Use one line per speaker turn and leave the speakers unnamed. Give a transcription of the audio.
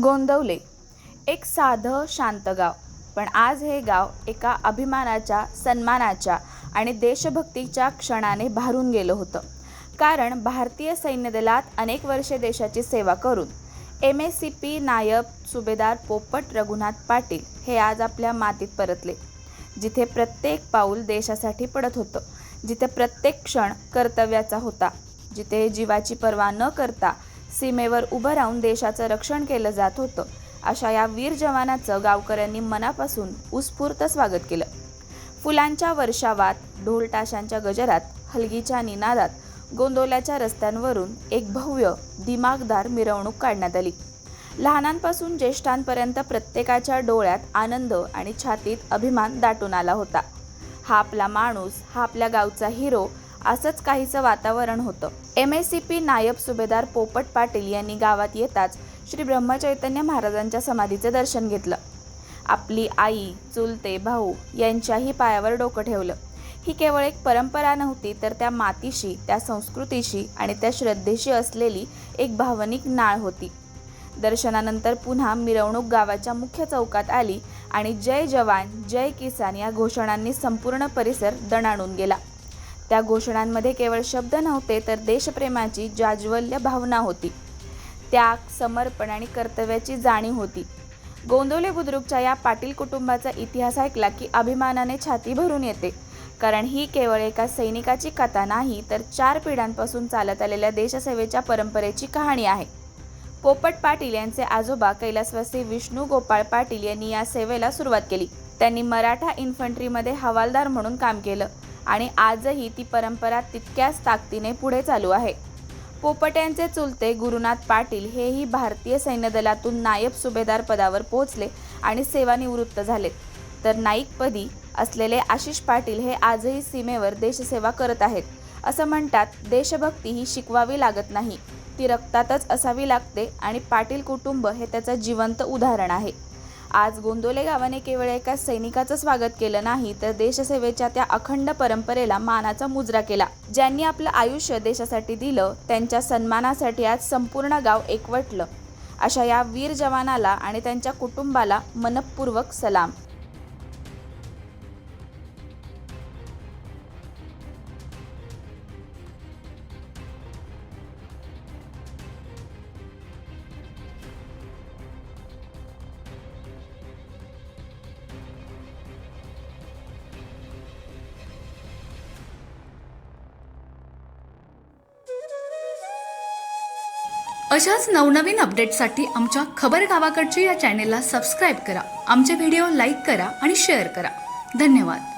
गोंदवले एक साधं शांत गाव, पण आज हे गाव एका अभिमानाच्या, सन्मानाच्या आणि देशभक्तीच्या क्षणाने भारून गेलं होतं. कारण भारतीय सैन्य दलात अनेक वर्षे देशाची सेवा करून MSCP नायब सुभेदार पोपट रघुनाथ पाटील हे आज आपल्या मातीत परतले. जिथे प्रत्येक पाऊल देशासाठी पडत होतं, जिथे प्रत्येक क्षण कर्तव्याचा होता, जिथे जीवाची पर्वा न करता सीमेवर उभं राहून देशाचं रक्षण केलं जात होतं, अशा या वीर जवानाचं गावकऱ्यांनी मनापासून उत्स्फूर्त स्वागत केलं. फुलांच्या वर्षावात, ढोलताशांच्या गजरात, हलगीच्या निनादात गोंदवल्याच्या रस्त्यांवरून एक भव्य दिमागदार मिरवणूक काढण्यात आली. लहानांपासून ज्येष्ठांपर्यंत प्रत्येकाच्या डोळ्यात आनंद आणि छातीत अभिमान दाटून आला होता. हा आपला माणूस, हा आपल्या गावचा हिरो, असंच काहीचं वातावरण होतं. MSCP नायब सुभेदार पोपट पाटील यांनी गावात येताच श्री ब्रह्मचैतन्य महाराजांच्या समाधीचं दर्शन घेतलं. आपली आई, चुलते भाऊ यांच्याही पायावर डोकं ठेवलं. ही केवळ एक परंपरा नव्हती, तर त्या मातीशी, त्या संस्कृतीशी आणि त्या श्रद्धेशी असलेली एक भावनिक नाळ होती. दर्शनानंतर पुन्हा मिरवणूक गावाच्या मुख्य चौकात आली आणि जय जवान, जय किसान या घोषणांनी संपूर्ण परिसर दणाणून गेला. त्या घोषणांमध्ये केवळ शब्द नव्हते, तर देशप्रेमाची जाज्वल्य भावना होती. त्याग, समर्पण आणि कर्तव्याची जाणीव होती. गोंदवले बुद्रुकच्या या पाटील कुटुंबाचा इतिहास ऐकला की अभिमानाने छाती भरून येते. कारण ही केवळ एका सैनिकाची कथा नाही, तर 4 पिढ्यांपासून चालत आलेल्या देशसेवेच्या परंपरेची कहाणी आहे. पोपट पाटील यांचे आजोबा कैलासवासी विष्णू गोपाळ पाटील यांनी या सेवेला सुरुवात केली. त्यांनी मराठा इन्फंट्रीमध्ये हवालदार म्हणून काम केलं आणि आजही ती परंपरा तितक्याच ताकदीने पुढे चालू आहे. पोपट यांचे चुलते गुरुनाथ पाटील हेही भारतीय सैन्य दलातून नायब सुभेदार पदावर पोहोचले आणि सेवानिवृत्त झालेत. तर नाईकपदी असलेले आशिष पाटील हे आजही सीमेवर देशसेवा करत आहेत. असं म्हणतात, देशभक्ती ही शिकवावी लागत नाही, ती रक्तातच असावी लागते आणि पाटील कुटुंब हे त्याचं जिवंत उदाहरण आहे. आज गोंदवले गावाने केवळ एका सैनिकाचं स्वागत केलं नाही, तर देशसेवेच्या त्या अखंड परंपरेला मानाचा मुजरा केला. ज्यांनी आपलं आयुष्य देशासाठी दिलं, त्यांच्या सन्मानासाठी आज संपूर्ण गाव एकवटलं. अशा या वीर जवानाला आणि त्यांच्या कुटुंबाला मनपूर्वक सलाम.
अशाच नवनवीन अपडेट्ससाठी आमच्या खबर गावाकडची या चॅनेलला सबस्क्राईब करा. आमचे व्हिडिओ लाईक करा आणि शेअर करा. धन्यवाद.